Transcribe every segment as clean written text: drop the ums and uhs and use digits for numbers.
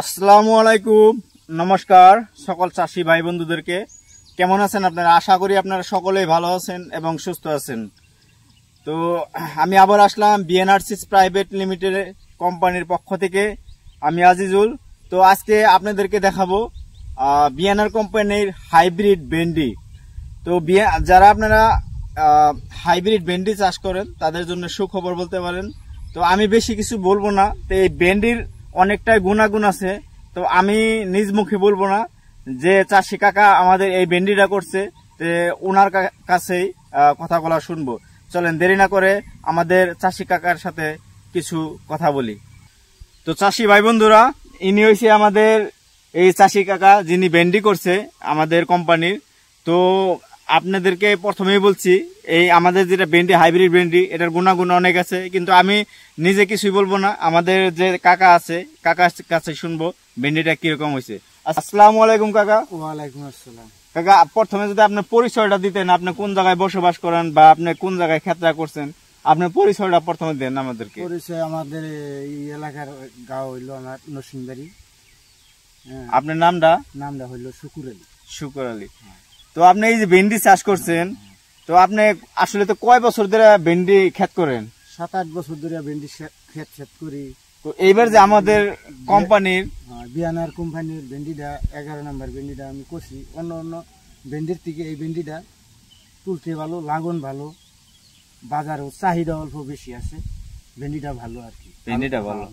আসসালামু আলাইকুম, নমস্কার সকল চাষি ভাই বন্ধুদেরকে। কেমন আছেন আপনারা? আশা করি আপনারা সকলেই ভালো আছেন এবং সুস্থ আছেন। তো আমি আবার আসলাম বিএনআর সিডস প্রাইভেট লিমিটেড কোম্পানির পক্ষ থেকে। আমি আজিজুল। তো আজকে আপনাদেরকে দেখাবো বিএনআর কোম্পানির হাইব্রিড ভেন্ডি। তো যারা আপনারা হাইব্রিড ভেন্ডি চাষ করেন তাদের জন্য সুখবর বলতে পারেন। তো আমি বেশি কিছু বলবো না। তো এই ভেন্ডির অনেকটাই গুণাগুণ আছে, তো আমি নিজ মুখে বলবো না। যে চাষি কাকা আমাদের এই ভেন্ডিটা করছে, তো ওনার কাছেই কথাগুলো শুনবো। চলেন দেরি না করে আমাদের চাষি কাকার সাথে কিছু কথা বলি। তো চাষি ভাই বন্ধুরা, ইনি হয়েছে আমাদের এই চাষি কাকা যিনি ভেন্ডি করছে আমাদের কোম্পানির। তো আপনাদেরকে প্রথমেই বলছি, এই আমাদের যেটা ভেন্ডি হাইব্রিড ভেন্ডি, এটার গুণাগুণ অনেক আছে, কিন্তু আমি নিজে কিছুই বলবো না। আমাদের যে কাকা আছে, কাকার কাছে শুনবো ভেন্ডিটা কিরকম হয়েছে। আসসালামু আলাইকুম কাকা। ওয়ালাইকুম আসসালাম। কাকা, প্রথমে যদি আপনার পরিচয়টা দিতেন, আপনি কোন জায়গায় বসবাস করেন বা আপনি কোন জায়গায় খেতরা করছেন, আপনার পরিচয়টা প্রথমে দেন আমাদেরকে। পরিচয় আমাদের এই এলাকার গাঁও হইল আমার নরসিংবাড়ি। আপনার নামটা? নামটা হইল শুকুর আলী। শুকুর আলী। তো আপনি এই যে ভেন্ডি চাষ করছেন, তো আপনি আসলে তো কয় বছর ধরে ভেন্ডি ক্ষেত করেন? 7-8 বছর ধরে ভেন্ডি ক্ষেত করি। তো এইবার যে আমাদের কোম্পানির বিএনআর কোম্পানির ভেন্ডিটা 11 নম্বর ভেন্ডিটা আমি করছি। অন্য অন্য ভেন্ডির থেকে এই ভেন্ডিটা তুলতে ভালো, লাগন ভালো, বাজারও চাহিদা অল্প বেশি আছে। ভেন্ডিটা ভালো আর কি,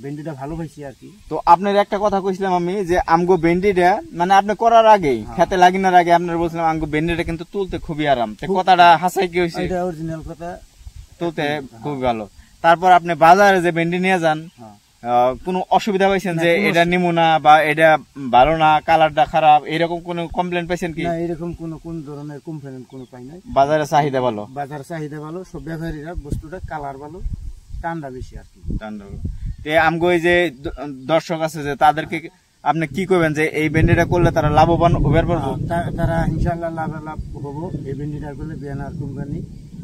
ভেন্ডিটা ভালো পাইছি আর কি। তো আপনার একটা কথা কইছিলাম আমি, যে আমগো ভেন্ডিটা মানে আপনি করার আগে খেতে লাগিনার আগে আপনার বলছিলাম আমগো ভেন্ডিটা কিন্তু তুলতে খুবই আরাম। কথাটা হাসাই কি হয়েছে? এটা অরিজিনাল কথা, তুলতে খুবই ভালো। তারপর আপনি বাজারে যে ভেন্ডি নিয়ে যান, কোনো অসুবিধা পাইছেন যে এটা নিমু না বা এটা ভালো না, কালারটা খারাপ, এরকম কোনো কমপ্লেন পাইছেন কি? না, এরকম কোন ধরনের কমপ্লেন কোনো পাই নাই। বাজারে চাহিদা ভালো, বাজার চাহিদা ভালো, সব ব্যাপারীরা বস্তুটা কালার ভালো, টান্ডা বেশি আর কি। আমগো এই যে দর্শক আছে যে তাদেরকে আপনি কি করবেন যে এই ভেন্ডিটা করলে তারা লাভবান হবে? তারা ইনশাআল্লাহ লাভ হবো। এই ভেন্ডিটা করলে বিএনআর কোম্পানি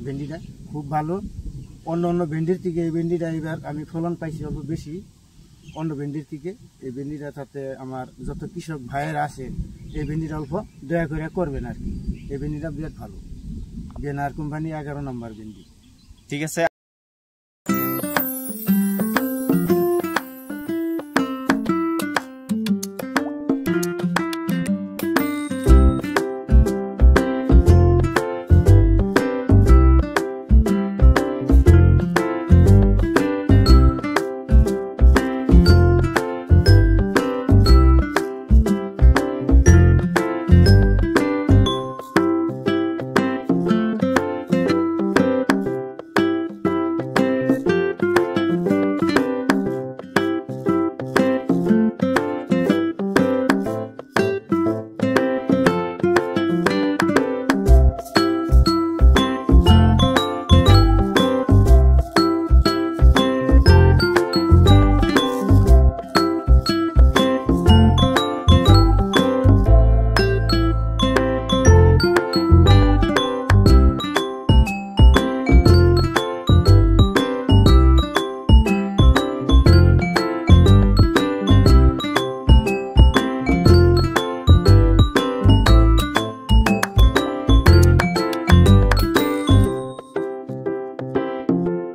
ভেন্ডিটা খুব ভালো। অন্য অন্য ভেন্ডির থেকে এই ভেন্ডিটা এবার আমি ফলন পাইছি অল্প বেশি অন্য ভেন্ডির থেকে। এই ভেন্ডিটা সাথে আমার যত কৃষক ভাইয়ের আছে, এই ভেন্ডিটা অল্প দয়া করে করবেন আর কি। এই ভেন্ডিটা বিরাট ভালো, বিএনআর কোম্পানি 11 নম্বর ভেন্ডি। ঠিক আছে।